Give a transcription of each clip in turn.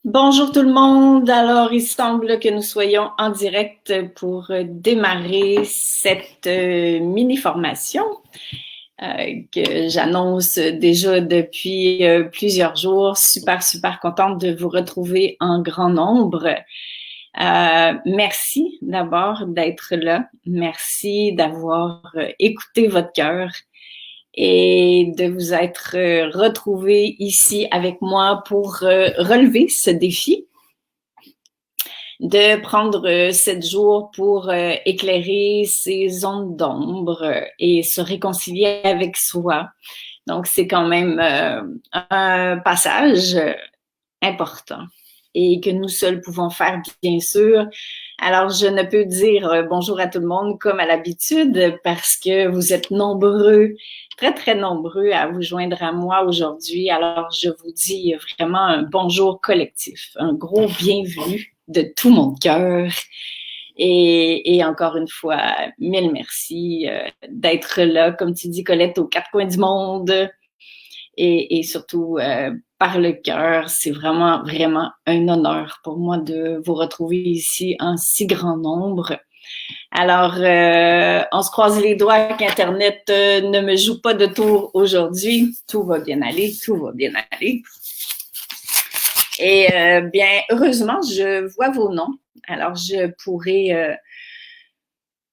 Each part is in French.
Bonjour tout le monde. Alors, il semble que nous soyons en direct pour démarrer cette mini-formation que j'annonce déjà depuis plusieurs jours. Super, super contente de vous retrouver en grand nombre. Merci d'abord d'être là. Merci d'avoir écouté votre cœur et de vous être retrouvé ici avec moi pour relever ce défi, de prendre 7 jours pour éclairer ces zones d'ombre et se réconcilier avec soi. Donc, c'est quand même un passage important et que nous seuls pouvons faire, bien sûr. Alors, je ne peux dire bonjour à tout le monde comme à l'habitude parce que vous êtes nombreux, très, très nombreux à vous joindre à moi aujourd'hui. Alors, je vous dis vraiment un bonjour collectif, un gros bienvenue de tout mon cœur. Et encore une fois, mille merci d'être là, comme tu dis, Colette, aux quatre coins du monde et surtout par le cœur. C'est vraiment, vraiment un honneur pour moi de vous retrouver ici en si grand nombre. Alors, on se croise les doigts qu'Internet ne me joue pas de tour aujourd'hui. Tout va bien aller, tout va bien aller. Et bien, heureusement, je vois vos noms. Alors, je pourrais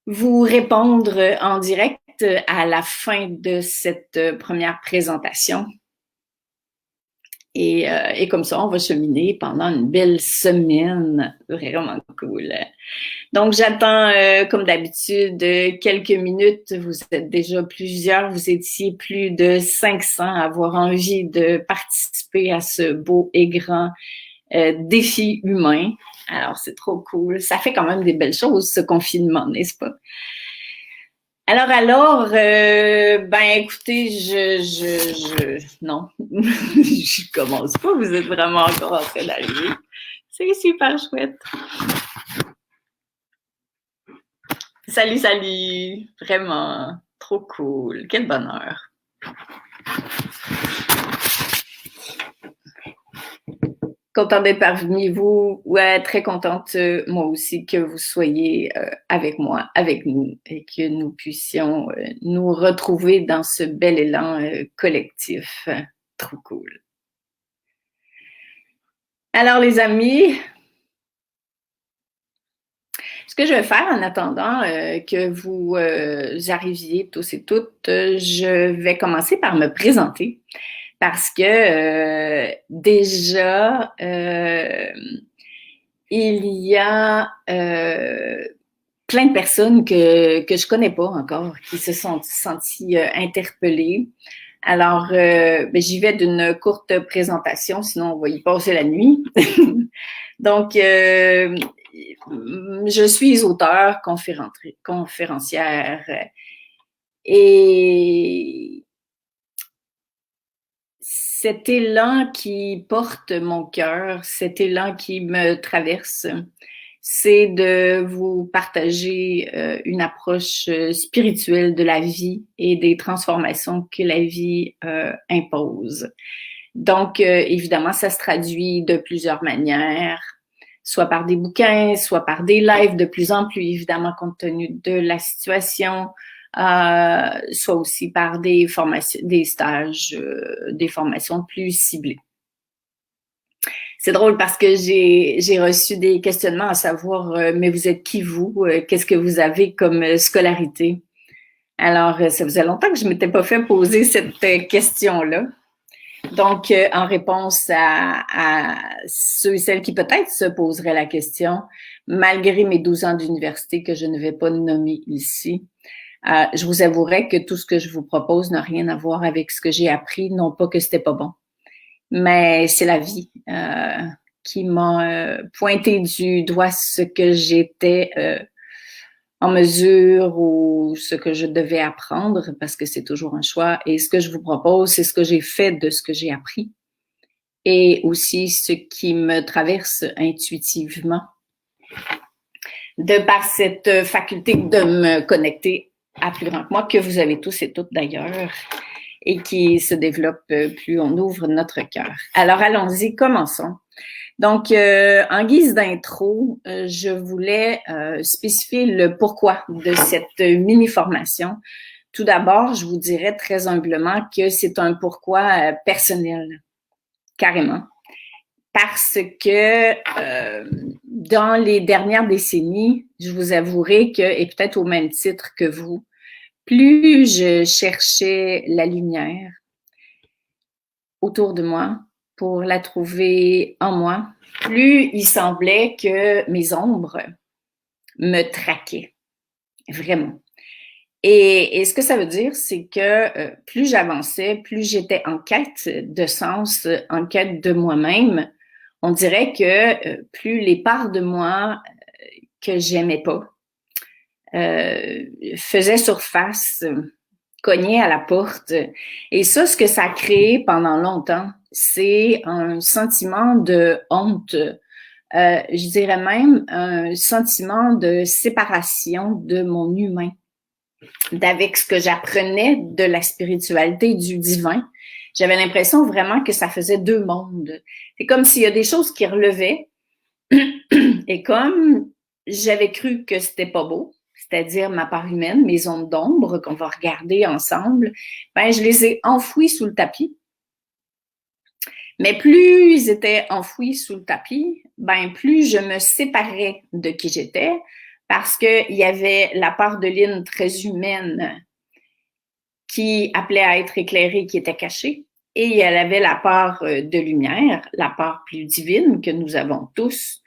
vous répondre en direct à la fin de cette première présentation. Et comme ça, on va cheminer pendant une belle semaine. Vraiment cool. Donc, j'attends, comme d'habitude, quelques minutes. Vous êtes déjà plusieurs. Vous étiez plus de 500 à avoir envie de participer à ce beau et grand défi humain. Alors, c'est trop cool. Ça fait quand même des belles choses, ce confinement, n'est-ce pas? Ben écoutez, non, je commence pas, vous êtes vraiment encore en train d'arriver. C'est super chouette. Salut, salut, vraiment, trop cool, quel bonheur. Contente d'être parmi vous, ouais, très contente moi aussi que vous soyez avec moi, avec nous, et que nous puissions nous retrouver dans ce bel élan collectif. Trop cool. Alors les amis, ce que je vais faire en attendant que vous arriviez tous et toutes, je vais commencer par me présenter parce que déjà, il y a plein de personnes que je connais pas encore qui se sont senties interpellées. Alors, ben, j'y vais d'une courte présentation, sinon on va y passer la nuit. Donc, je suis auteure, conférencière et cet élan qui porte mon cœur, cet élan qui me traverse, c'est de vous partager une approche spirituelle de la vie et des transformations que la vie impose. Donc, évidemment, ça se traduit de plusieurs manières, soit par des bouquins, soit par des lives de plus en plus, évidemment, compte tenu de la situation, soit aussi par des formations, des stages, des formations plus ciblées. C'est drôle parce que j'ai reçu des questionnements à savoir, mais vous êtes qui vous? Qu'est-ce que vous avez comme scolarité? Alors, ça faisait longtemps que je ne m'étais pas fait poser cette question-là. Donc, en réponse à ceux et celles qui peut-être se poseraient la question, malgré mes 12 ans d'université que je ne vais pas nommer ici, je vous avouerai que tout ce que je vous propose n'a rien à voir avec ce que j'ai appris, non pas que c'était pas bon, mais c'est la vie qui m'a pointé du doigt ce que j'étais en mesure ou ce que je devais apprendre, parce que c'est toujours un choix. Et ce que je vous propose, c'est ce que j'ai fait de ce que j'ai appris et aussi ce qui me traverse intuitivement de par cette faculté de me connecter à plus grand que moi, que vous avez tous et toutes d'ailleurs. et qui se développe plus on ouvre notre cœur. Alors, allons-y, commençons. Donc, en guise d'intro, je voulais spécifier le pourquoi de cette mini-formation. Tout d'abord, je vous dirais très humblement que c'est un pourquoi personnel, carrément. Parce que dans les dernières décennies, je vous avouerai que, et peut-être au même titre que vous, plus je cherchais la lumière autour de moi pour la trouver en moi, plus il semblait que mes ombres me traquaient, vraiment. Et ce que ça veut dire, c'est que plus j'avançais, plus j'étais en quête de sens, en quête de moi-même. On dirait que plus les parts de moi que j'aimais pas faisaient surface, cognaient à la porte. Et ça, ce que ça a créé pendant longtemps, c'est un sentiment de honte, je dirais même un sentiment de séparation de mon humain, d'avec ce que j'apprenais de la spiritualité, du divin. J'avais l'impression vraiment que ça faisait deux mondes. C'est comme s'il y a des choses qui relevaient et comme j'avais cru que c'était pas beau, c'est-à-dire ma part humaine, mes ondes d'ombre qu'on va regarder ensemble, ben je les ai enfouies sous le tapis. Mais plus ils étaient enfouis sous le tapis, ben plus je me séparais de qui j'étais parce qu'il y avait la part de Lynn très humaine qui appelait à être éclairée, qui était cachée, et elle avait la part de lumière, la part plus divine que nous avons tous,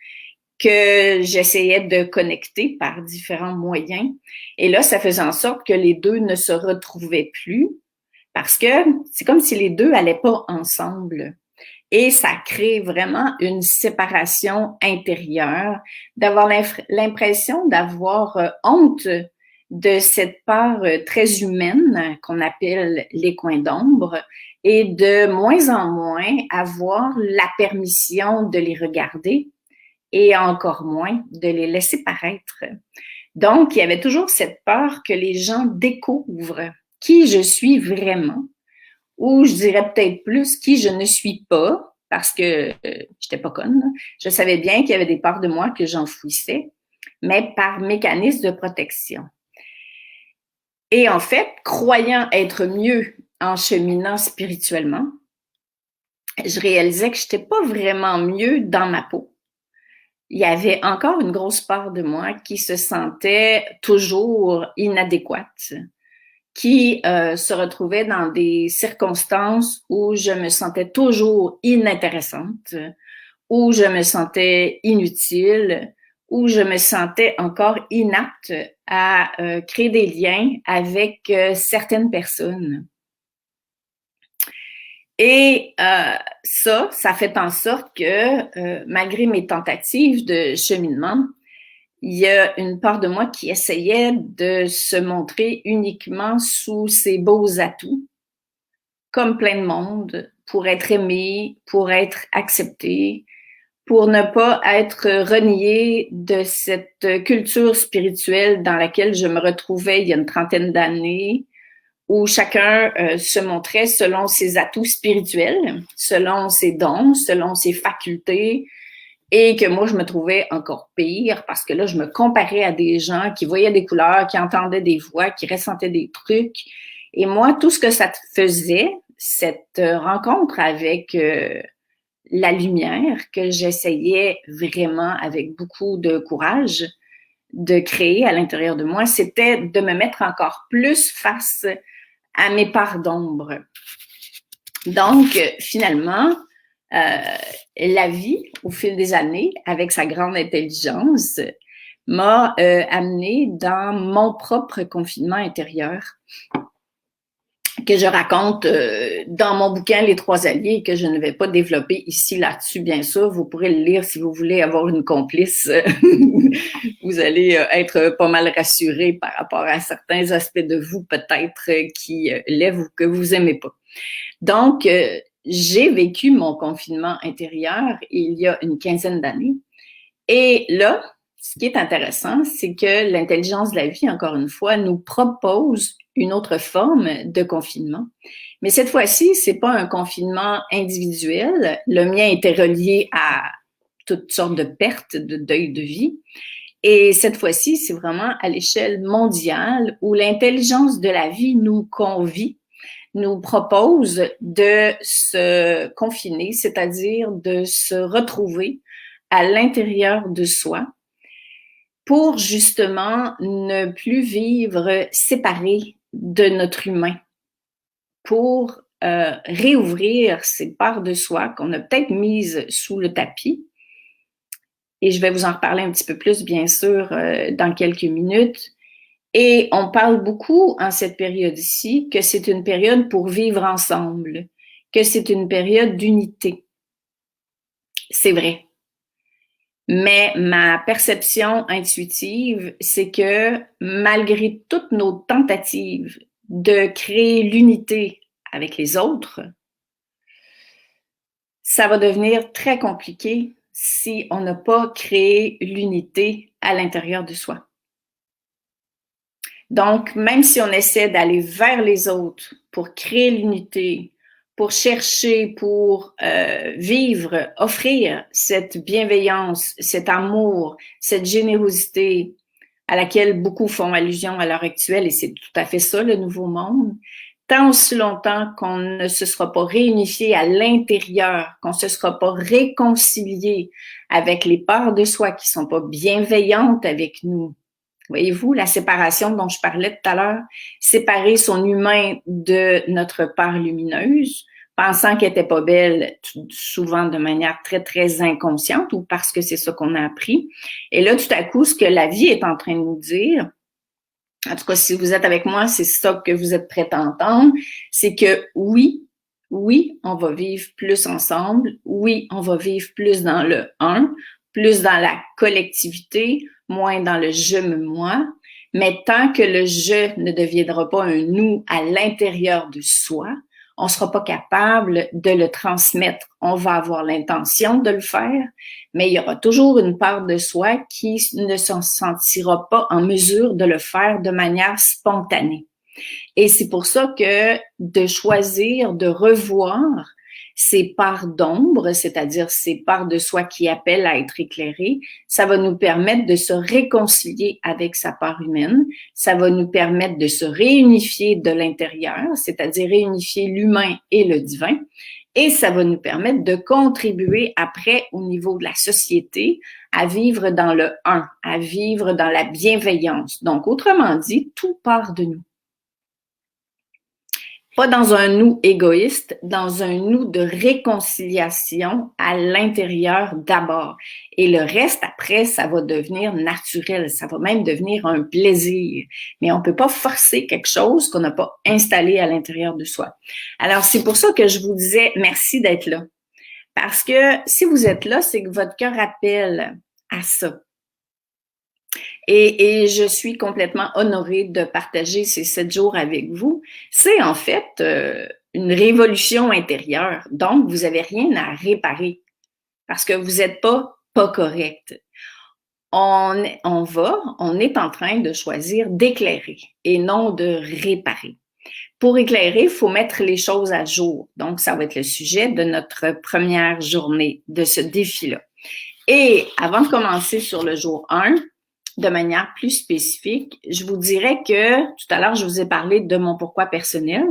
que j'essayais de connecter par différents moyens. Et là, ça faisait en sorte que les deux ne se retrouvaient plus parce que c'est comme si les deux allaient pas ensemble. Et ça crée vraiment une séparation intérieure, d'avoir l'impression d'avoir honte de cette part très humaine qu'on appelle les coins d'ombre et de moins en moins avoir la permission de les regarder et encore moins de les laisser paraître. Donc, il y avait toujours cette peur que les gens découvrent qui je suis vraiment, ou je dirais peut-être plus qui je ne suis pas, parce que j'étais pas conne. Je savais bien qu'il y avait des parts de moi que j'enfouissais, mais par mécanisme de protection. Et en fait, croyant être mieux en cheminant spirituellement, je réalisais que je n'étais pas vraiment mieux dans ma peau. Il y avait encore une grosse part de moi qui se sentait toujours inadéquate, qui se retrouvait dans des circonstances où je me sentais toujours inintéressante, où je me sentais inutile, où je me sentais encore inapte à créer des liens avec certaines personnes. Et ça fait en sorte que malgré mes tentatives de cheminement, il y a une part de moi qui essayait de se montrer uniquement sous ses beaux atouts, comme plein de monde, pour être aimé, pour être accepté, pour ne pas être renié de cette culture spirituelle dans laquelle je me retrouvais il y a une trentaine d'années, où chacun se montrait selon ses atouts spirituels, selon ses dons, selon ses facultés, et que moi, je me trouvais encore pire parce que là, je me comparais à des gens qui voyaient des couleurs, qui entendaient des voix, qui ressentaient des trucs. Et moi, tout ce que ça faisait, cette rencontre avec la lumière que j'essayais vraiment avec beaucoup de courage de créer à l'intérieur de moi, c'était de me mettre encore plus face à mes parts d'ombre. Donc, finalement, la vie, au fil des années, avec sa grande intelligence, m'a amené dans mon propre confinement intérieur que je raconte dans mon bouquin Les Trois Alliés et que je ne vais pas développer ici là-dessus, bien sûr. Vous pourrez le lire si vous voulez avoir une complice. Vous allez être pas mal rassuré par rapport à certains aspects de vous peut-être qui lèvent ou que vous aimez pas. Donc, j'ai vécu mon confinement intérieur il y a une quinzaine d'années. Et là, ce qui est intéressant, c'est que l'intelligence de la vie, encore une fois, nous propose une autre forme de confinement. Mais cette fois-ci, c'est pas un confinement individuel. Le mien était relié à toutes sortes de pertes, de deuil de vie. Et cette fois-ci, c'est vraiment à l'échelle mondiale où l'intelligence de la vie nous convie, nous propose de se confiner, c'est-à-dire de se retrouver à l'intérieur de soi pour justement ne plus vivre séparés de notre humain, pour réouvrir ces parts de soi qu'on a peut-être mises sous le tapis. Et je vais vous en reparler un petit peu plus, bien sûr, dans quelques minutes. Et on parle beaucoup en cette période-ci que c'est une période pour vivre ensemble, que c'est une période d'unité. C'est vrai. Mais ma perception intuitive, c'est que malgré toutes nos tentatives de créer l'unité avec les autres, ça va devenir très compliqué si on n'a pas créé l'unité à l'intérieur de soi. Donc, même si on essaie d'aller vers les autres pour créer l'unité, pour chercher, pour vivre, offrir cette bienveillance, cet amour, cette générosité à laquelle beaucoup font allusion à l'heure actuelle, et c'est tout à fait ça le nouveau monde, tant aussi longtemps qu'on ne se sera pas réunifié à l'intérieur, qu'on ne se sera pas réconcilié avec les parts de soi qui sont pas bienveillantes avec nous. Voyez-vous, la séparation dont je parlais tout à l'heure, séparer son humain de notre part lumineuse, pensant qu'elle était pas belle, souvent de manière très, très inconsciente ou parce que c'est ça qu'on a appris. Et là, tout à coup, ce que la vie est en train de nous dire, en tout cas, si vous êtes avec moi, c'est ça que vous êtes prêts à entendre, c'est que oui, on va vivre plus ensemble, oui, on va vivre plus dans le un, plus dans la collectivité, moins dans le je me moi, mais tant que le je ne deviendra pas un nous à l'intérieur de soi, on ne sera pas capable de le transmettre. On va avoir l'intention de le faire, mais il y aura toujours une part de soi qui ne se sentira pas en mesure de le faire de manière spontanée. Et c'est pour ça que de choisir de revoir ces parts d'ombre, c'est-à-dire ces parts de soi qui appellent à être éclairées, ça va nous permettre de se réconcilier avec sa part humaine, ça va nous permettre de se réunifier de l'intérieur, c'est-à-dire réunifier l'humain et le divin, et ça va nous permettre de contribuer après au niveau de la société à vivre dans le un, à vivre dans la bienveillance. Donc, autrement dit, tout part de nous. Pas dans un nous égoïste, dans un nous de réconciliation à l'intérieur d'abord. Et le reste, après, ça va devenir naturel, ça va même devenir un plaisir. Mais on peut pas forcer quelque chose qu'on n'a pas installé à l'intérieur de soi. Alors, c'est pour ça que je vous disais merci d'être là. Parce que si vous êtes là, c'est que votre cœur appelle à ça. Et je suis complètement honorée de partager ces 7 jours avec vous. C'est en fait une révolution intérieure. Donc, vous n'avez rien à réparer parce que vous n'êtes pas correct. On est en train de choisir d'éclairer et non de réparer. Pour éclairer, il faut mettre les choses à jour. Donc, ça va être le sujet de notre première journée de ce défi-là. Et avant de commencer sur le jour 1, de manière plus spécifique, je vous dirais que tout à l'heure, je vous ai parlé de mon pourquoi personnel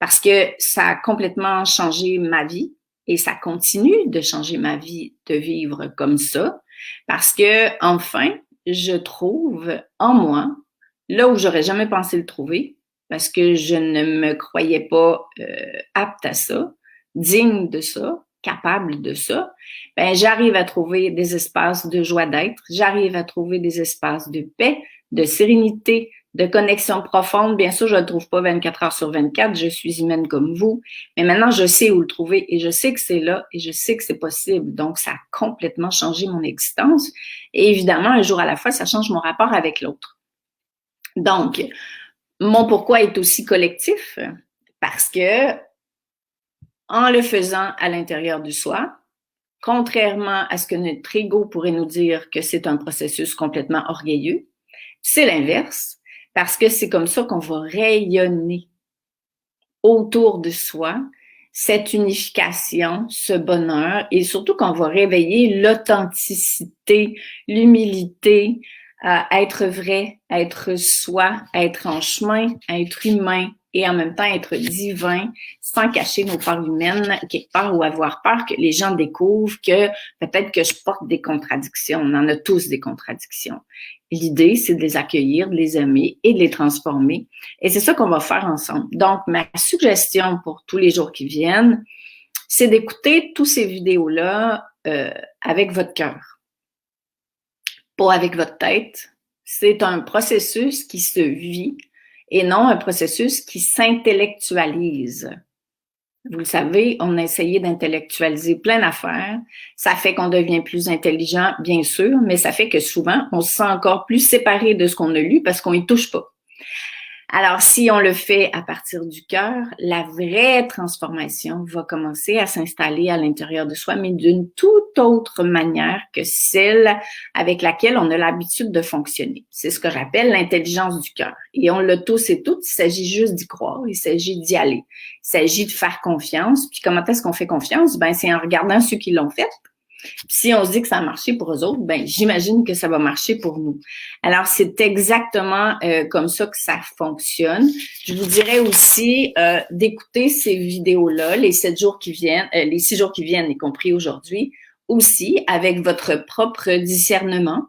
parce que ça a complètement changé ma vie et ça continue de changer ma vie de vivre comme ça parce que enfin, je trouve en moi, là où j'aurais jamais pensé le trouver, parce que je ne me croyais pas apte à ça, digne de ça, capable de ça, ben j'arrive à trouver des espaces de joie d'être, j'arrive à trouver des espaces de paix, de sérénité, de connexion profonde. Bien sûr, je ne le trouve pas 24 heures sur 24, je suis humaine comme vous, mais maintenant, je sais où le trouver et je sais que c'est là et je sais que c'est possible. Donc, ça a complètement changé mon existence et évidemment, un jour à la fois, ça change mon rapport avec l'autre. Donc, mon pourquoi est aussi collectif parce que en le faisant à l'intérieur de soi, contrairement à ce que notre ego pourrait nous dire que c'est un processus complètement orgueilleux, c'est l'inverse. parce que c'est comme ça qu'on va rayonner autour de soi cette unification, ce bonheur, et surtout qu'on va réveiller l'authenticité, l'humilité, être vrai, être soi, être en chemin, être humain et en même temps être divin, sans cacher nos parts humaines quelque part ou avoir peur que les gens découvrent que peut-être que je porte des contradictions. On en a tous des contradictions. L'idée, c'est de les accueillir, de les aimer et de les transformer. Et c'est ça qu'on va faire ensemble. Donc, ma suggestion pour tous les jours qui viennent, c'est d'écouter tous ces vidéos-là avec votre cœur, pas avec votre tête. C'est un processus qui se vit et non un processus qui s'intellectualise. Vous le savez, on a essayé d'intellectualiser plein d'affaires. Ça fait qu'on devient plus intelligent, bien sûr, mais ça fait que souvent, on se sent encore plus séparé de ce qu'on a lu parce qu'on y touche pas. Alors, si on le fait à partir du cœur, la vraie transformation va commencer à s'installer à l'intérieur de soi, mais d'une toute autre manière que celle avec laquelle on a l'habitude de fonctionner. C'est ce que j'appelle l'intelligence du cœur. Et on l'a tous et toutes, il s'agit juste d'y croire, il s'agit d'y aller. Il s'agit de faire confiance. Puis comment est-ce qu'on fait confiance? Ben, c'est en regardant ceux qui l'ont fait. Puis si on se dit que ça a marché pour eux autres, ben j'imagine que ça va marcher pour nous. Alors, c'est exactement comme ça que ça fonctionne. Je vous dirais aussi d'écouter ces vidéos-là, les 7 jours qui viennent, les 6 jours qui viennent, y compris aujourd'hui, aussi avec votre propre discernement.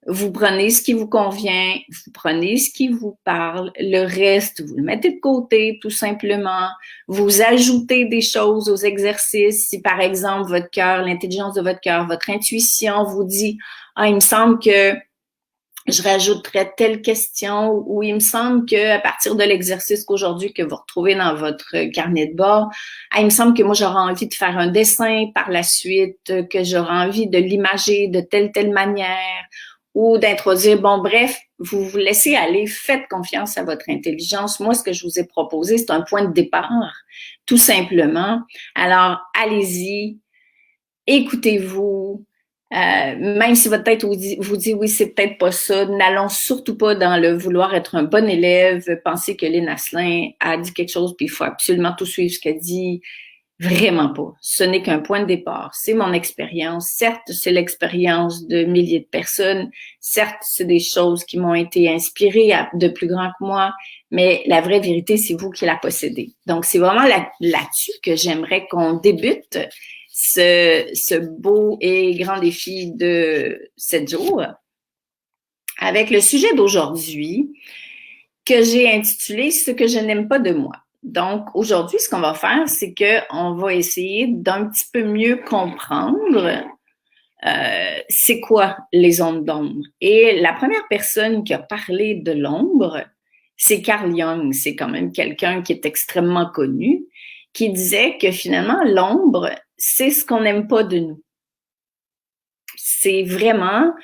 Vous prenez ce qui vous convient, vous prenez ce qui vous parle, le reste, vous le mettez de côté tout simplement. Vous ajoutez des choses aux exercices. Si par exemple votre cœur, l'intelligence de votre cœur, votre intuition vous dit « Ah, il me semble que je rajouterais telle question » ou « Il me semble que à partir de l'exercice qu'aujourd'hui que vous retrouvez dans votre carnet de bord, ah, il me semble que moi j'aurais envie de faire un dessin par la suite, que j'aurais envie de l'imager de telle manière. » ou d'introduire, bon, bref, vous vous laissez aller, faites confiance à votre intelligence. Moi, ce que je vous ai proposé, c'est un point de départ, tout simplement. Alors, allez-y, écoutez-vous, même si votre tête vous dit oui, c'est peut-être pas ça, n'allons surtout pas dans le vouloir être un bon élève, penser que Lynn Asselin a dit quelque chose, puis il faut absolument tout suivre ce qu'elle dit. Vraiment pas. Ce n'est qu'un point de départ. C'est mon expérience. Certes, c'est l'expérience de milliers de personnes. Certes, c'est des choses qui m'ont été inspirées de plus grand que moi. Mais la vraie vérité, c'est vous qui la possédez. Donc, c'est vraiment là-dessus que j'aimerais qu'on débute ce beau et grand défi de 7 jours avec le sujet d'aujourd'hui que j'ai intitulé « Ce que je n'aime pas de moi ». Donc, aujourd'hui, ce qu'on va faire, c'est qu'on va essayer d'un petit peu mieux comprendre c'est quoi les ondes d'ombre. Et la première personne qui a parlé de l'ombre, c'est Carl Jung. C'est quand même quelqu'un qui est extrêmement connu, qui disait que finalement, l'ombre, c'est ce qu'on n'aime pas de nous. C'est vraiment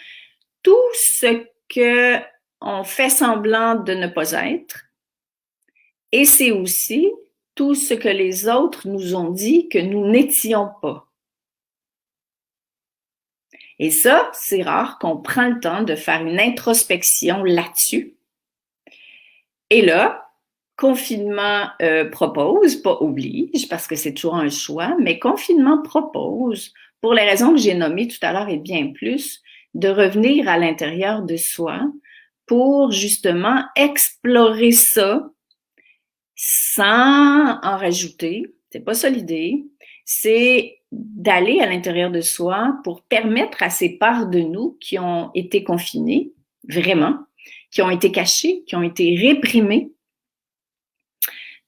tout ce qu'on fait semblant de ne pas être. Et c'est aussi tout ce que les autres nous ont dit que nous n'étions pas. Et ça, c'est rare qu'on prend le temps de faire une introspection là-dessus. Et là, confinement propose, pas oblige, parce que c'est toujours un choix, mais confinement propose, pour les raisons que j'ai nommées tout à l'heure et bien plus, de revenir à l'intérieur de soi pour justement explorer ça sans en rajouter. C'est pas ça l'idée. C'est d'aller à l'intérieur de soi pour permettre à ces parts de nous qui ont été confinées, vraiment, qui ont été cachées, qui ont été réprimées,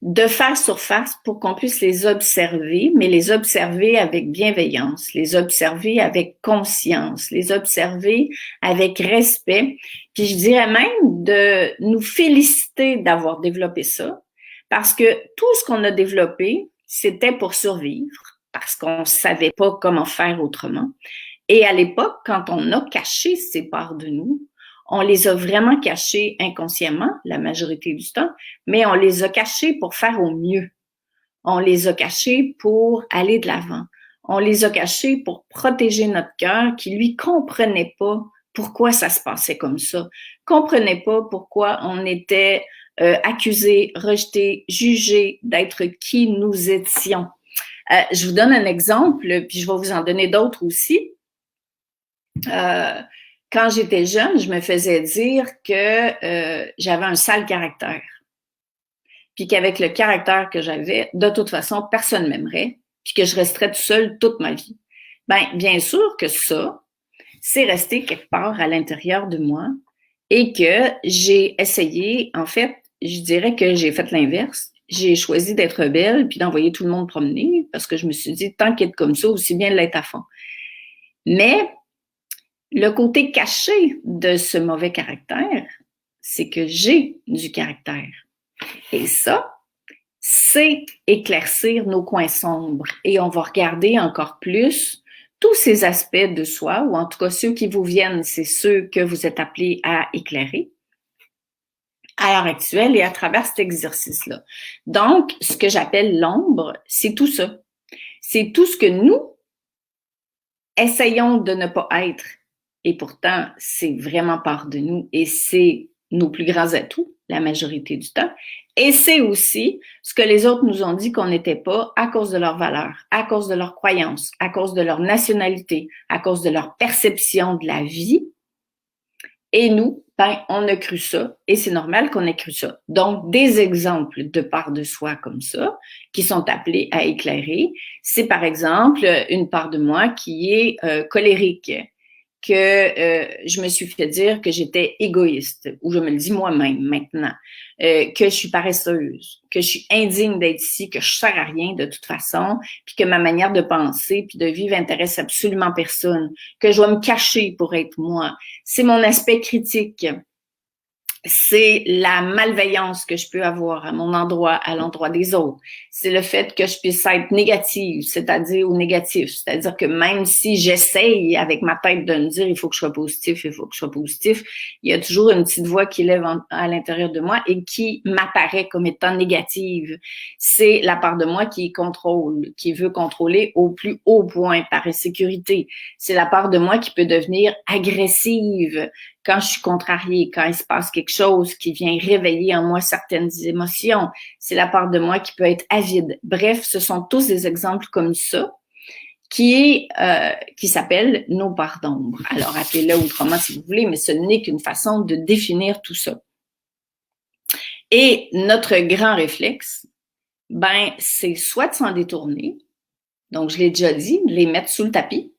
de faire surface pour qu'on puisse les observer, mais les observer avec bienveillance, les observer avec conscience, les observer avec respect. Puis je dirais même de nous féliciter d'avoir développé ça, parce que tout ce qu'on a développé, c'était pour survivre, parce qu'on ne savait pas comment faire autrement. Et à l'époque, quand on a caché ces parts de nous, on les a vraiment cachées inconsciemment, la majorité du temps, mais on les a cachées pour faire au mieux. On les a cachées pour aller de l'avant. On les a cachées pour protéger notre cœur qui lui comprenait pas pourquoi ça se passait comme ça, comprenaient pas pourquoi on était accusés, rejetés, jugés d'être qui nous étions. Je vous donne un exemple, puis je vais vous en donner d'autres aussi. Quand j'étais jeune, je me faisais dire que j'avais un sale caractère. Puis qu'avec le caractère que j'avais, de toute façon, personne m'aimerait, puis que je resterais tout seul toute ma vie. Ben, bien sûr que ça, c'est resté quelque part à l'intérieur de moi et que j'ai essayé, en fait, je dirais que j'ai fait l'inverse. J'ai choisi d'être belle puis d'envoyer tout le monde promener parce que je me suis dit, tant qu'être comme ça, aussi bien l'être à fond. Mais le côté caché de ce mauvais caractère, c'est que j'ai du caractère. Et ça, c'est éclaircir nos coins sombres. Et on va regarder encore plus tous ces aspects de soi, ou en tout cas ceux qui vous viennent, c'est ceux que vous êtes appelés à éclairer à l'heure actuelle et à travers cet exercice-là. Donc, ce que j'appelle l'ombre, c'est tout ça. C'est tout ce que nous essayons de ne pas être. Et pourtant, c'est vraiment part de nous et c'est nos plus grands atouts la majorité du temps. Et c'est aussi ce que les autres nous ont dit qu'on n'était pas à cause de leurs valeurs, à cause de leurs croyances, à cause de leur nationalité, à cause de leur perception de la vie. Et nous, ben, on a cru ça et c'est normal qu'on ait cru ça. Donc, des exemples de part de soi comme ça, qui sont appelés à éclairer, c'est par exemple une part de moi qui est colérique, que je me suis fait dire que j'étais égoïste, ou je me le dis moi-même maintenant, que je suis paresseuse, que je suis indigne d'être ici, que je sers à rien de toute façon, puis que ma manière de penser puis de vivre intéresse absolument personne, que je dois me cacher pour être moi. C'est mon aspect critique. C'est la malveillance que je peux avoir à mon endroit, à l'endroit des autres. C'est le fait que je puisse être négative, c'est-à-dire ou négatif. C'est-à-dire que même si j'essaye avec ma tête de me dire il faut que je sois positif, il faut que je sois positif, il y a toujours une petite voix qui lève à l'intérieur de moi et qui m'apparaît comme étant négative. C'est la part de moi qui contrôle, qui veut contrôler au plus haut point par insécurité. C'est la part de moi qui peut devenir agressive quand je suis contrariée, quand il se passe quelque chose qui vient réveiller en moi certaines émotions. C'est la part de moi qui peut être avide. Bref, ce sont tous des exemples comme ça qui s'appellent nos parts d'ombre. Alors, appelez-le autrement si vous voulez, mais ce n'est qu'une façon de définir tout ça. Et notre grand réflexe, ben, c'est soit de s'en détourner, donc je l'ai déjà dit, de les mettre sous le tapis.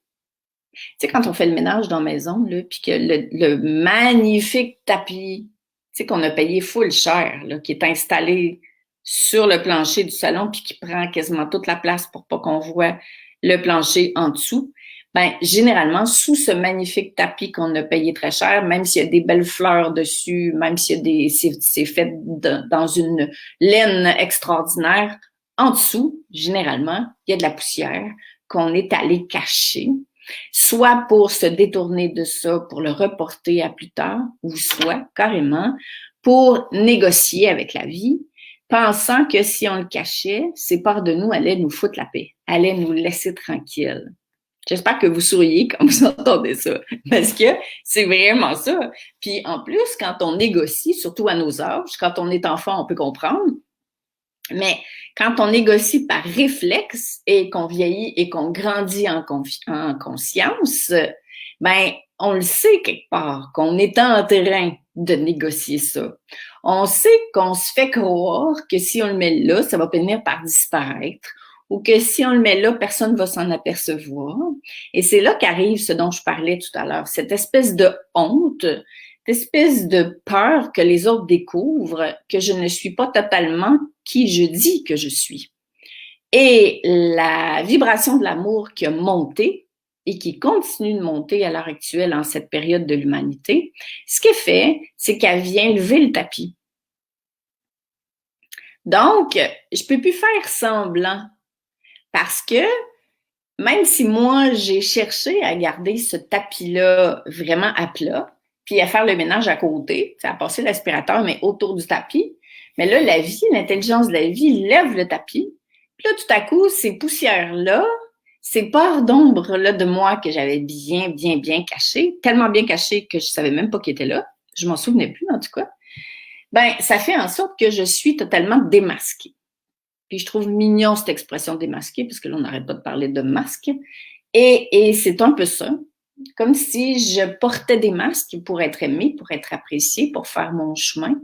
Tu sais, quand on fait le ménage dans la maison, là, puis que le magnifique tapis, tu sais, qu'on a payé full cher, là, qui est installé sur le plancher du salon, puis qui prend quasiment toute la place pour pas qu'on voit le plancher en dessous, ben généralement, sous ce magnifique tapis qu'on a payé très cher, même s'il y a des belles fleurs dessus, même s'il y a des, c'est fait dans une laine extraordinaire, en dessous, généralement, il y a de la poussière qu'on est allé cacher, soit pour se détourner de ça, pour le reporter à plus tard, ou soit carrément pour négocier avec la vie, pensant que si on le cachait, ces parts de nous allaient nous foutre la paix, allaient nous laisser tranquilles. J'espère que vous souriez quand vous entendez ça, parce que c'est vraiment ça. Puis en plus, quand on négocie, surtout à nos âges, quand on est enfant, on peut comprendre, mais quand on négocie par réflexe et qu'on vieillit et qu'on grandit en conscience, ben on le sait quelque part qu'on est en train de négocier ça. On sait qu'on se fait croire que si on le met là, ça va finir par disparaître, ou que si on le met là, personne ne va s'en apercevoir. Et c'est là qu'arrive ce dont je parlais tout à l'heure, cette espèce de honte, cette espèce de peur que les autres découvrent, que je ne suis pas totalement qui je dis que je suis. Et la vibration de l'amour qui a monté et qui continue de monter à l'heure actuelle en cette période de l'humanité, ce qu'elle fait, c'est qu'elle vient lever le tapis. Donc, je peux plus faire semblant parce que même si moi, j'ai cherché à garder ce tapis-là vraiment à plat, puis à faire le ménage à côté, à passer l'aspirateur, mais autour du tapis, mais là, la vie, l'intelligence de la vie lève le tapis. Puis là, tout à coup, ces poussières-là, ces parts d'ombre-là de moi que j'avais bien cachées, tellement bien cachées que je savais même pas qu'ils étaient là, je m'en souvenais plus en tout cas, ben ça fait en sorte que je suis totalement démasquée. Puis je trouve mignon cette expression démasquée, parce que là, on n'arrête pas de parler de masque. Et c'est un peu ça. Comme si je portais des masques pour être aimée, pour être appréciée, pour faire mon chemin,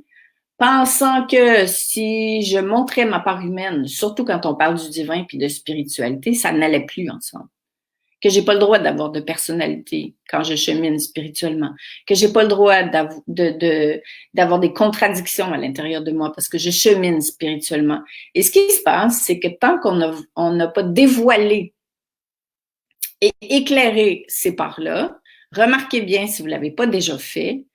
pensant que si je montrais ma part humaine, surtout quand on parle du divin puis de spiritualité, ça n'allait plus ensemble. Que j'ai pas le droit d'avoir de personnalité quand je chemine spirituellement, que j'ai pas le droit d'avoir des contradictions à l'intérieur de moi parce que je chemine spirituellement. Et ce qui se passe, c'est que tant qu'on n'a pas dévoilé et éclairé ces parts-là, remarquez bien si vous l'avez pas déjà fait,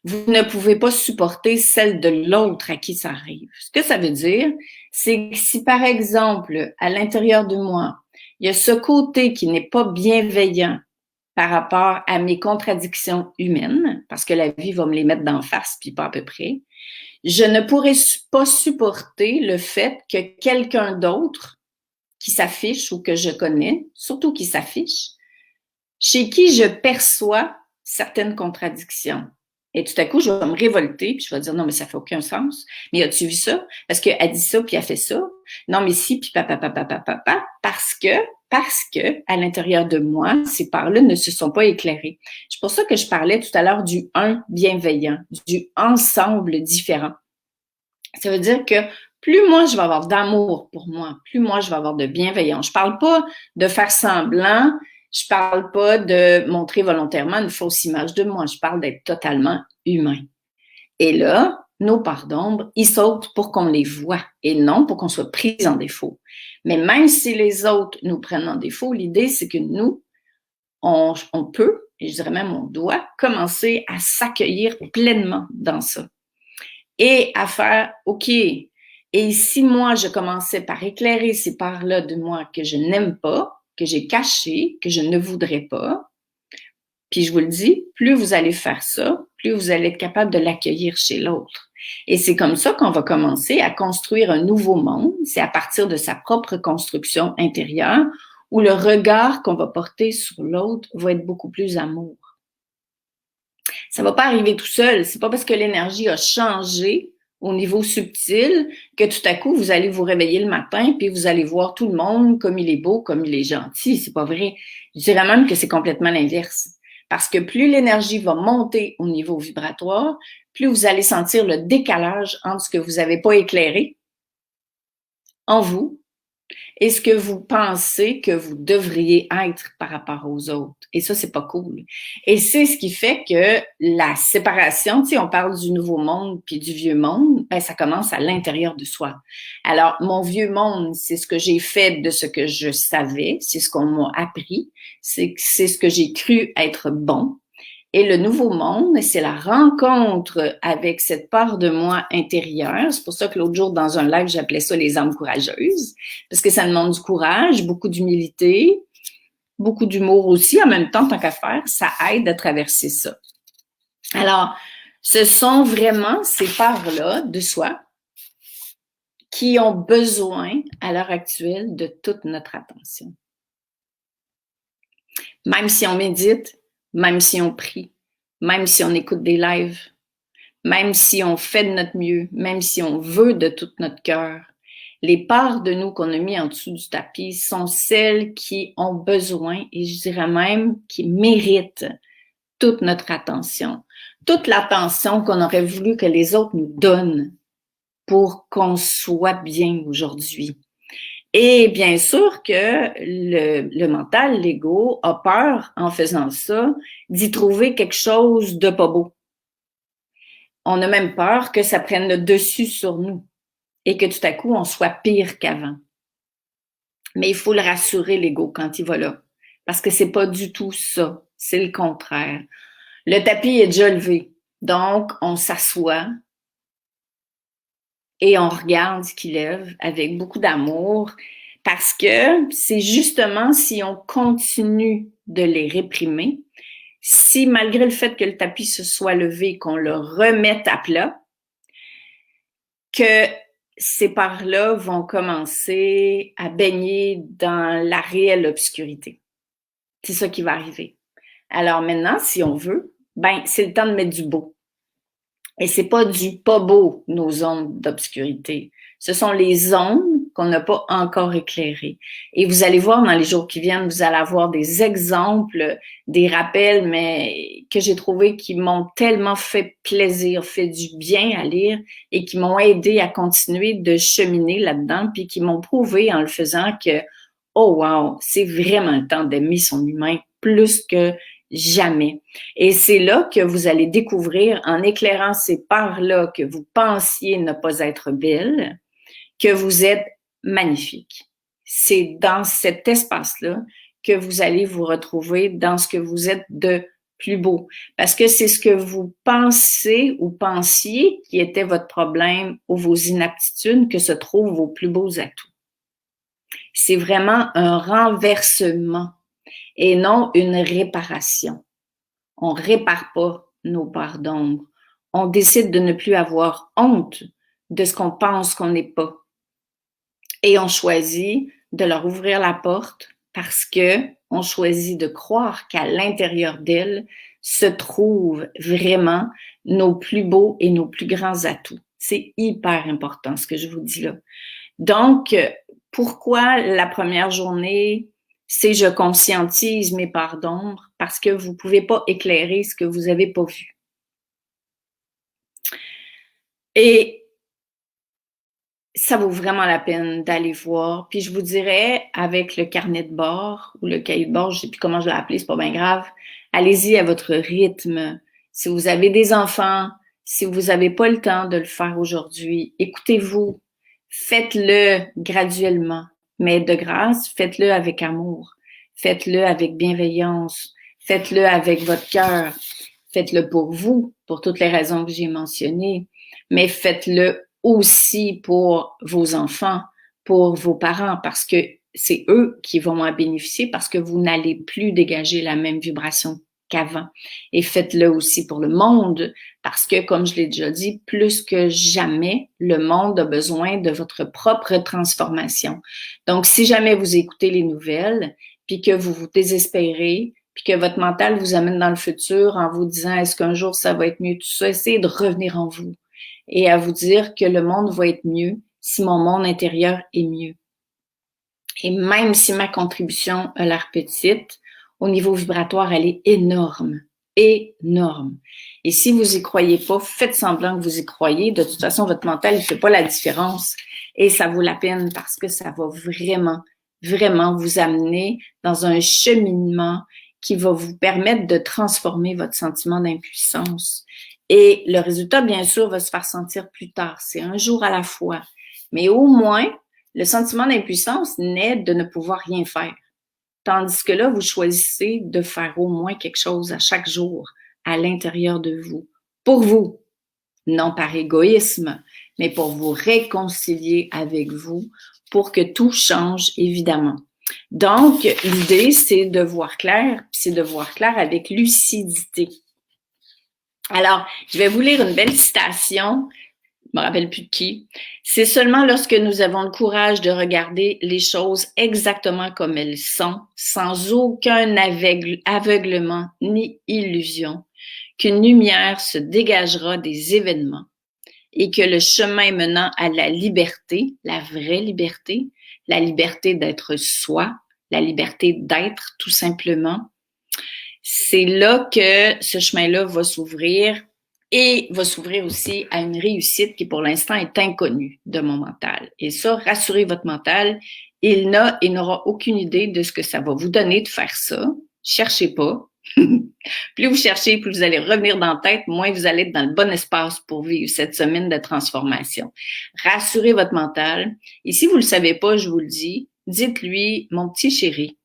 vous ne pouvez pas supporter celle de l'autre à qui ça arrive. Ce que ça veut dire, c'est que si par exemple, à l'intérieur de moi, il y a ce côté qui n'est pas bienveillant par rapport à mes contradictions humaines, parce que la vie va me les mettre d'en face, puis pas à peu près, je ne pourrais pas supporter le fait que quelqu'un d'autre qui s'affiche ou que je connais, surtout qui s'affiche, chez qui je perçois certaines contradictions. Et tout à coup, je vais me révolter, puis je vais dire, non, mais ça fait aucun sens. Mais as-tu vu ça? Parce qu'elle dit ça, puis elle fait ça. Non, mais si, puis papa, parce que, à l'intérieur de moi, ces parts-là ne se sont pas éclairées. C'est pour ça que je parlais tout à l'heure du un bienveillant, du ensemble différent. Ça veut dire que plus moi, je vais avoir d'amour pour moi, plus moi, je vais avoir de bienveillance. Je parle pas de faire semblant, je parle pas de montrer volontairement une fausse image de moi, je parle d'être totalement humain. Et là, nos parts d'ombre, ils sautent pour qu'on les voit et non pour qu'on soit pris en défaut. Mais même si les autres nous prennent en défaut, l'idée, c'est que nous, on peut, et je dirais même on doit, commencer à s'accueillir pleinement dans ça. Et à faire, OK, et si moi, je commençais par éclairer ces parts-là de moi que je n'aime pas, que j'ai cachées, que je ne voudrais pas, puis je vous le dis, plus vous allez faire ça, plus vous allez être capable de l'accueillir chez l'autre. Et c'est comme ça qu'on va commencer à construire un nouveau monde. C'est à partir de sa propre construction intérieure où le regard qu'on va porter sur l'autre va être beaucoup plus amour. Ça va pas arriver tout seul. C'est pas parce que l'énergie a changé au niveau subtil que tout à coup, vous allez vous réveiller le matin puis vous allez voir tout le monde comme il est beau, comme il est gentil. C'est pas vrai. Je dirais même que c'est complètement l'inverse. Parce que plus l'énergie va monter au niveau vibratoire, plus vous allez sentir le décalage entre ce que vous n'avez pas éclairé en vous et ce que vous pensez que vous devriez être par rapport aux autres. Et ça, c'est pas cool. Et c'est ce qui fait que la séparation, tu sais, on parle du nouveau monde puis du vieux monde, ben, ça commence à l'intérieur de soi. Alors, mon vieux monde, c'est ce que j'ai fait de ce que je savais, c'est ce qu'on m'a appris, c'est ce que j'ai cru être bon. Et le nouveau monde, c'est la rencontre avec cette part de moi intérieure. C'est pour ça que l'autre jour, dans un live, j'appelais ça les âmes courageuses, parce que ça demande du courage, beaucoup d'humilité, beaucoup d'humour aussi. En même temps, tant qu'à faire, ça aide à traverser ça. Alors, ce sont vraiment ces parts-là de soi qui ont besoin, à l'heure actuelle, de toute notre attention. Même si on médite, même si on prie, même si on écoute des lives, même si on fait de notre mieux, même si on veut de tout notre cœur, les parts de nous qu'on a mis en dessous du tapis sont celles qui ont besoin, et je dirais même qui méritent toute notre attention, toute l'attention qu'on aurait voulu que les autres nous donnent pour qu'on soit bien aujourd'hui. Et bien sûr que le mental, l'ego, a peur en faisant ça d'y trouver quelque chose de pas beau. On a même peur que ça prenne le dessus sur nous et que tout à coup, on soit pire qu'avant. Mais il faut le rassurer, l'ego, quand il va là. Parce que c'est pas du tout ça. C'est le contraire. Le tapis est déjà levé. Donc, on s'assoit et on regarde ce qui lève avec beaucoup d'amour parce que c'est justement si on continue de les réprimer, si malgré le fait que le tapis se soit levé, qu'on le remette à plat, que ces parts-là vont commencer à baigner dans la réelle obscurité. C'est ça qui va arriver. Alors maintenant, si on veut, ben c'est le temps de mettre du beau. Et c'est pas du pas beau, nos zones d'obscurité. Ce sont les zones qu'on n'a pas encore éclairées. Et vous allez voir dans les jours qui viennent, vous allez avoir des exemples, des rappels, mais que j'ai trouvé qui m'ont tellement fait plaisir, fait du bien à lire et qui m'ont aidé à continuer de cheminer là-dedans, puis qui m'ont prouvé en le faisant que, oh wow, c'est vraiment le temps d'aimer son humain plus que jamais. Et c'est là que vous allez découvrir, en éclairant ces parts-là que vous pensiez ne pas être belles, que vous êtes magnifique. C'est dans cet espace-là que vous allez vous retrouver dans ce que vous êtes de plus beau. Parce que c'est ce que vous pensez ou pensiez qui était votre problème ou vos inaptitudes que se trouvent vos plus beaux atouts. C'est vraiment un renversement et non une réparation. On répare pas nos parts d'ombre. On décide de ne plus avoir honte de ce qu'on pense qu'on n'est pas. Et on choisit de leur ouvrir la porte parce que on choisit de croire qu'à l'intérieur d'elles se trouvent vraiment nos plus beaux et nos plus grands atouts. C'est hyper important ce que je vous dis là. Donc, pourquoi la première journée, c'est je conscientise mes parts d'ombre parce que vous ne pouvez pas éclairer ce que vous n'avez pas vu. Et ça vaut vraiment la peine d'aller voir. Puis je vous dirais, avec le carnet de bord ou le cahier de bord, je ne sais plus comment je l'ai appelé, c'est pas bien grave, allez-y à votre rythme. Si vous avez des enfants, si vous n'avez pas le temps de le faire aujourd'hui, écoutez-vous, faites-le graduellement, mais de grâce, faites-le avec amour, faites-le avec bienveillance, faites-le avec votre cœur, faites-le pour vous, pour toutes les raisons que j'ai mentionnées, mais faites-le aussi pour vos enfants, pour vos parents, parce que c'est eux qui vont en bénéficier parce que vous n'allez plus dégager la même vibration qu'avant. Et faites-le aussi pour le monde parce que, comme je l'ai déjà dit, plus que jamais, le monde a besoin de votre propre transformation. Donc, si jamais vous écoutez les nouvelles, puis que vous vous désespérez, puis que votre mental vous amène dans le futur en vous disant est-ce qu'un jour ça va être mieux, tout ça, essayez de revenir en vous et à vous dire que le monde va être mieux si mon monde intérieur est mieux. Et même si ma contribution a l'air petite, au niveau vibratoire, elle est énorme, énorme. Et si vous y croyez pas, faites semblant que vous y croyez. De toute façon, votre mental ne fait pas la différence et ça vaut la peine parce que ça va vraiment, vraiment vous amener dans un cheminement qui va vous permettre de transformer votre sentiment d'impuissance. Et le résultat, bien sûr, va se faire sentir plus tard. C'est un jour à la fois. Mais au moins, le sentiment d'impuissance naît de ne pouvoir rien faire. Tandis que là, vous choisissez de faire au moins quelque chose à chaque jour à l'intérieur de vous. Pour vous, non par égoïsme, mais pour vous réconcilier avec vous, pour que tout change, évidemment. Donc, l'idée, c'est de voir clair, puis c'est de voir clair avec lucidité. Alors, je vais vous lire une belle citation, je me rappelle plus de qui. C'est seulement lorsque nous avons le courage de regarder les choses exactement comme elles sont, sans aucun aveuglement ni illusion, qu'une lumière se dégagera des événements et que le chemin menant à la liberté, la vraie liberté, la liberté d'être soi, la liberté d'être tout simplement, c'est là que ce chemin-là va s'ouvrir et va s'ouvrir aussi à une réussite qui pour l'instant est inconnue de mon mental. Et ça, rassurez votre mental, il n'aura aucune idée de ce que ça va vous donner de faire ça. Cherchez pas. Plus vous cherchez, plus vous allez revenir dans la tête, moins vous allez être dans le bon espace pour vivre cette semaine de transformation. Rassurez votre mental. Et si vous ne le savez pas, je vous le dis, dites-lui, mon petit chéri,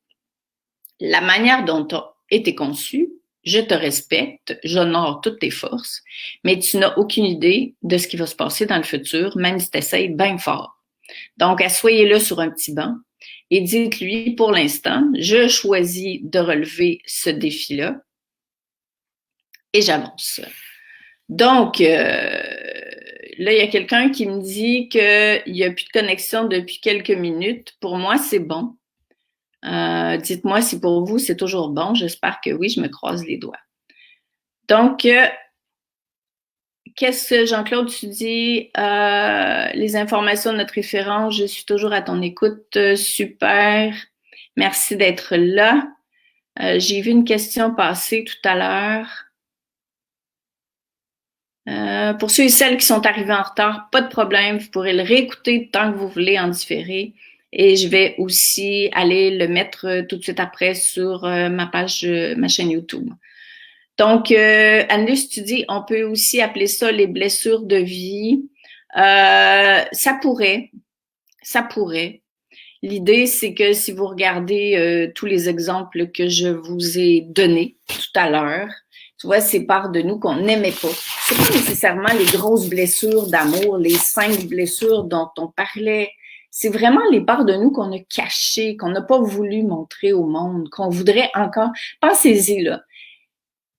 la manière dont tu as été conçu, je te respecte, j'honore toutes tes forces, mais tu n'as aucune idée de ce qui va se passer dans le futur, même si tu essaies bien fort. Donc, asseyez-le sur un petit banc et dites-lui, pour l'instant, je choisis de relever ce défi-là et j'avance. Donc, là, il y a quelqu'un qui me dit qu'il n'y a plus de connexion depuis quelques minutes. Pour moi, c'est bon. Dites-moi si pour vous, c'est toujours bon. J'espère que oui, je me croise les doigts. Donc, qu'est-ce que Jean-Claude, tu dis? Les informations de notre référent, je suis toujours à ton écoute. Super. Merci d'être là. J'ai vu une question passer tout à l'heure. Pour ceux et celles qui sont arrivés en retard, pas de problème, vous pourrez le réécouter tant que vous voulez en différé. Et je vais aussi aller le mettre tout de suite après sur ma page, ma chaîne YouTube. Donc, Anne-Luce, tu dis, on peut aussi appeler ça les blessures de vie. Ça pourrait. L'idée, c'est que si vous regardez tous les exemples que je vous ai donnés tout à l'heure, tu vois, ces parts de nous qu'on n'aimait pas. C'est pas nécessairement les grosses blessures d'amour, les 5 blessures dont on parlait. C'est vraiment les parts de nous qu'on a cachées, qu'on n'a pas voulu montrer au monde, qu'on voudrait encore. Pensez-y, là.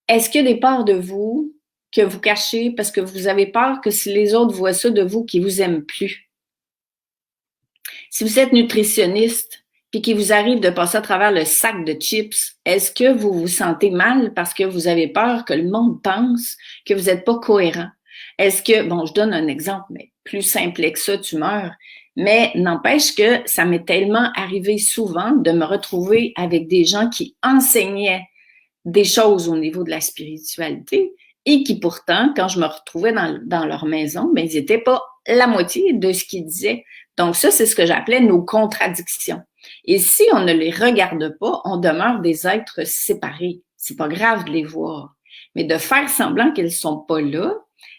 Est-ce qu'il y a des parts de vous que vous cachez parce que vous avez peur que si les autres voient ça de vous, qu'ils vous aiment plus? Si vous êtes nutritionniste puis qu'il vous arrive de passer à travers le sac de chips, est-ce que vous vous sentez mal parce que vous avez peur que le monde pense que vous n'êtes pas cohérent? Est-ce que, bon, je donne un exemple, mais plus simple que ça, tu meurs. Mais n'empêche que ça m'est tellement arrivé souvent de me retrouver avec des gens qui enseignaient des choses au niveau de la spiritualité et qui pourtant, quand je me retrouvais dans leur maison, ben, ils n'étaient pas la moitié de ce qu'ils disaient. Donc ça, c'est ce que j'appelais nos contradictions. Et si on ne les regarde pas, on demeure des êtres séparés. C'est pas grave de les voir. Mais de faire semblant qu'elles sont pas là,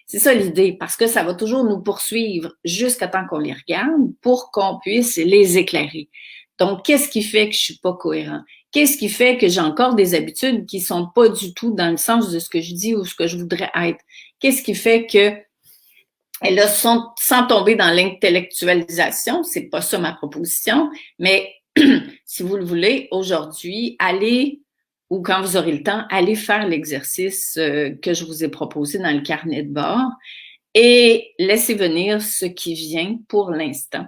c'est ça l'idée, parce que ça va toujours nous poursuivre jusqu'à temps qu'on les regarde pour qu'on puisse les éclairer. Donc, qu'est-ce qui fait que je suis pas cohérent? Qu'est-ce qui fait que j'ai encore des habitudes qui sont pas du tout dans le sens de ce que je dis ou ce que je voudrais être? Qu'est-ce qui fait que, et là, sans tomber dans l'intellectualisation, c'est pas ça ma proposition, mais si vous le voulez, aujourd'hui, allez, ou quand vous aurez le temps, allez faire l'exercice que je vous ai proposé dans le carnet de bord et laissez venir ce qui vient pour l'instant.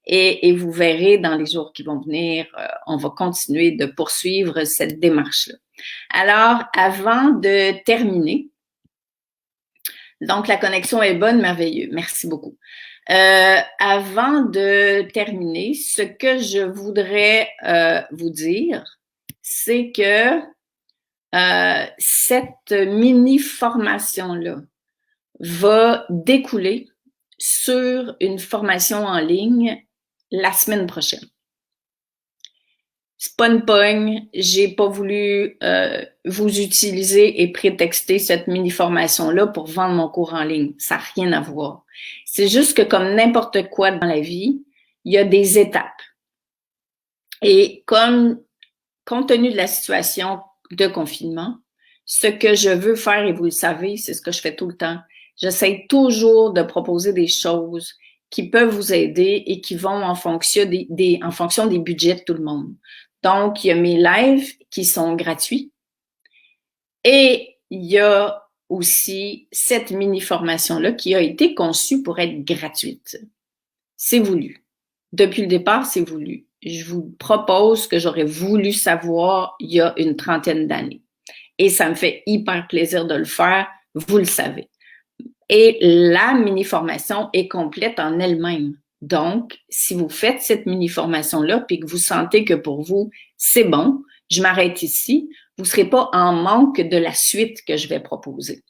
Et vous verrez dans les jours qui vont venir, on va continuer de poursuivre cette démarche-là. Alors, avant de terminer, donc la connexion est bonne, merveilleux, merci beaucoup. Avant de terminer, ce que je voudrais vous dire, c'est que cette mini-formation-là va découler sur une formation en ligne la semaine prochaine. C'est pas une pogne, j'ai pas voulu vous utiliser et prétexter cette mini-formation-là pour vendre mon cours en ligne. Ça n'a rien à voir. C'est juste que comme n'importe quoi dans la vie, il y a des étapes. Et compte tenu de la situation de confinement, ce que je veux faire, et vous le savez, c'est ce que je fais tout le temps, j'essaie toujours de proposer des choses qui peuvent vous aider et qui vont en fonction des budgets de tout le monde. Donc, il y a mes lives qui sont gratuits et il y a aussi cette mini-formation-là qui a été conçue pour être gratuite. C'est voulu. Depuis le départ, c'est voulu. Je vous propose ce que j'aurais voulu savoir il y a une trentaine d'années. Et ça me fait hyper plaisir de le faire, vous le savez. Et la mini-formation est complète en elle-même. Donc, si vous faites cette mini-formation-là puis que vous sentez que pour vous, c'est bon, je m'arrête ici, vous ne serez pas en manque de la suite que je vais proposer.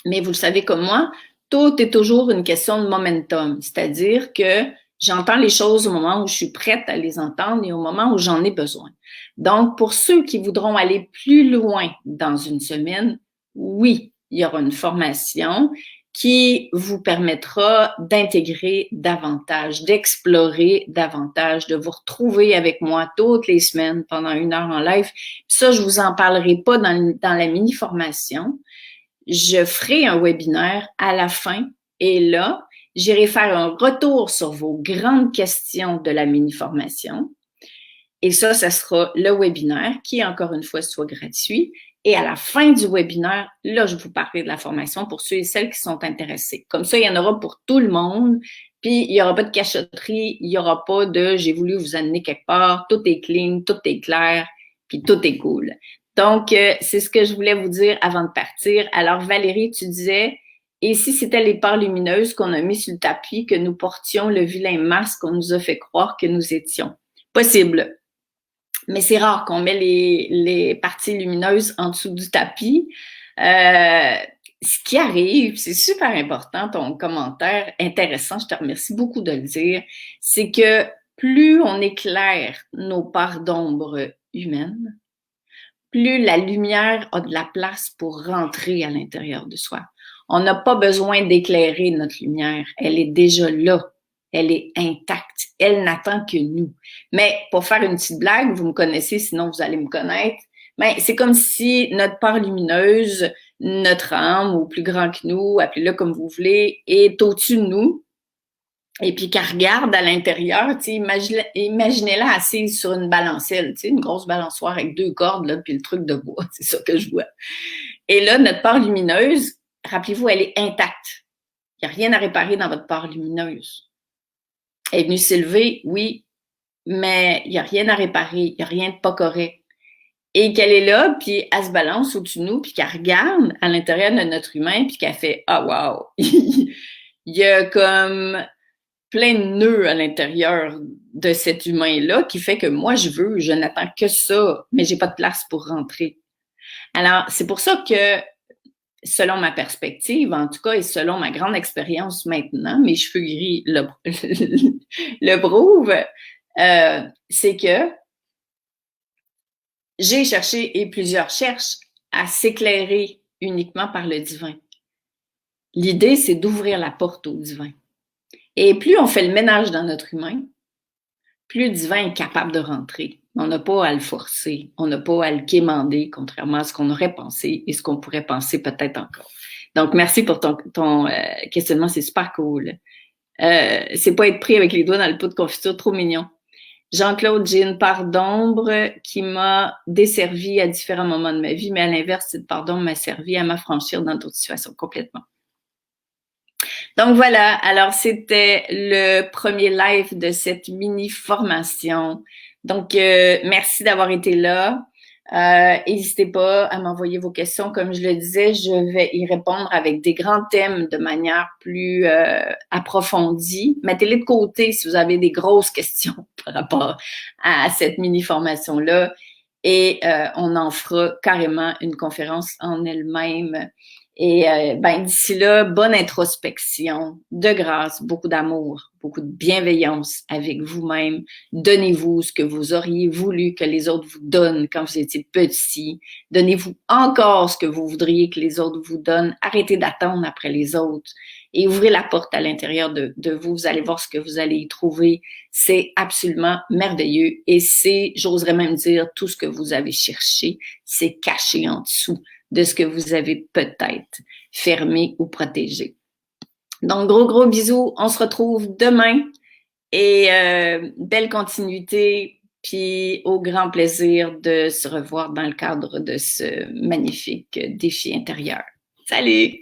Mais vous le savez comme moi, tout est toujours une question de momentum, c'est-à-dire que j'entends les choses au moment où je suis prête à les entendre et au moment où j'en ai besoin. Donc, pour ceux qui voudront aller plus loin dans une semaine, oui, il y aura une formation qui vous permettra d'intégrer davantage, d'explorer davantage, de vous retrouver avec moi toutes les semaines pendant 1 heure en live. Ça, je vous en parlerai pas dans la mini-formation. Je ferai un webinaire à la fin et là, j'irai faire un retour sur vos grandes questions de la mini-formation. Et ça sera le webinaire qui, encore une fois, soit gratuit. Et à la fin du webinaire, là, je vous parlerai de la formation pour ceux et celles qui sont intéressés. Comme ça, il y en aura pour tout le monde. Puis, il n'y aura pas de cachotterie, il n'y aura pas de j'ai voulu vous amener quelque part. Tout est clean, tout est clair, puis tout est cool. Donc, c'est ce que je voulais vous dire avant de partir. Alors, Valérie, tu disais, et si c'était les parts lumineuses qu'on a mis sur le tapis, que nous portions le vilain masque qu'on nous a fait croire que nous étions? Possible. Mais c'est rare qu'on met les parties lumineuses en dessous du tapis. Ce qui arrive, c'est super important, ton commentaire intéressant, je te remercie beaucoup de le dire, c'est que plus on éclaire nos parts d'ombre humaines, plus la lumière a de la place pour rentrer à l'intérieur de soi. On n'a pas besoin d'éclairer notre lumière, elle est déjà là. Elle est intacte. Elle n'attend que nous. Mais pour faire une petite blague, vous me connaissez, sinon vous allez me connaître. Ben, c'est comme si notre part lumineuse, notre âme, ou plus grand que nous, appelez-le comme vous voulez, est au-dessus de nous. Et puis qu'elle regarde à l'intérieur, imaginez-la assise sur une balancelle, une grosse balançoire avec 2 cordes, là, puis le truc de bois, c'est ça que je vois. Et là, notre part lumineuse, rappelez-vous, elle est intacte. Il n'y a rien à réparer dans votre part lumineuse. Elle est venue s'élever, oui, mais il n'y a rien à réparer, il n'y a rien de pas correct. Et qu'elle est là, puis elle se balance au-dessus de nous, puis qu'elle regarde à l'intérieur de notre humain, puis qu'elle fait « Ah, wow! » Il y a comme plein de nœuds à l'intérieur de cet humain-là qui fait que moi, je n'attends que ça, mais j'ai pas de place pour rentrer. Alors, c'est pour ça que selon ma perspective, en tout cas, et selon ma grande expérience maintenant, mes cheveux gris le prouvent, c'est que j'ai cherché, et plusieurs cherchent, à s'éclairer uniquement par le divin. L'idée, c'est d'ouvrir la porte au divin. Et plus on fait le ménage dans notre humain, plus le divin est capable de rentrer. On n'a pas à le forcer, on n'a pas à le quémander, contrairement à ce qu'on aurait pensé et ce qu'on pourrait penser peut-être encore. Donc, merci pour ton questionnement, c'est super cool. C'est pas être pris avec les doigts dans le pot de confiture, trop mignon. Jean-Claude, j'ai une part d'ombre qui m'a desservi à différents moments de ma vie, mais à l'inverse, cette part d'ombre m'a servi à m'affranchir dans d'autres situations complètement. Donc voilà, alors c'était le premier live de cette mini-formation. Donc, merci d'avoir été là. N'hésitez pas à m'envoyer vos questions. Comme je le disais, je vais y répondre avec des grands thèmes de manière plus approfondie. Mettez-les de côté si vous avez des grosses questions par rapport à cette mini-formation-là. Et on en fera carrément une conférence en elle-même. Et d'ici là, bonne introspection, de grâce, beaucoup d'amour, beaucoup de bienveillance avec vous-même. Donnez-vous ce que vous auriez voulu que les autres vous donnent quand vous étiez petit. Donnez-vous encore ce que vous voudriez que les autres vous donnent. Arrêtez d'attendre après les autres et ouvrez la porte à l'intérieur de vous. Vous allez voir ce que vous allez y trouver. C'est absolument merveilleux et c'est, j'oserais même dire, tout ce que vous avez cherché, c'est caché en dessous de ce que vous avez peut-être fermé ou protégé. Donc, gros bisous. On se retrouve demain et belle continuité, puis au grand plaisir de se revoir dans le cadre de ce magnifique défi intérieur. Salut!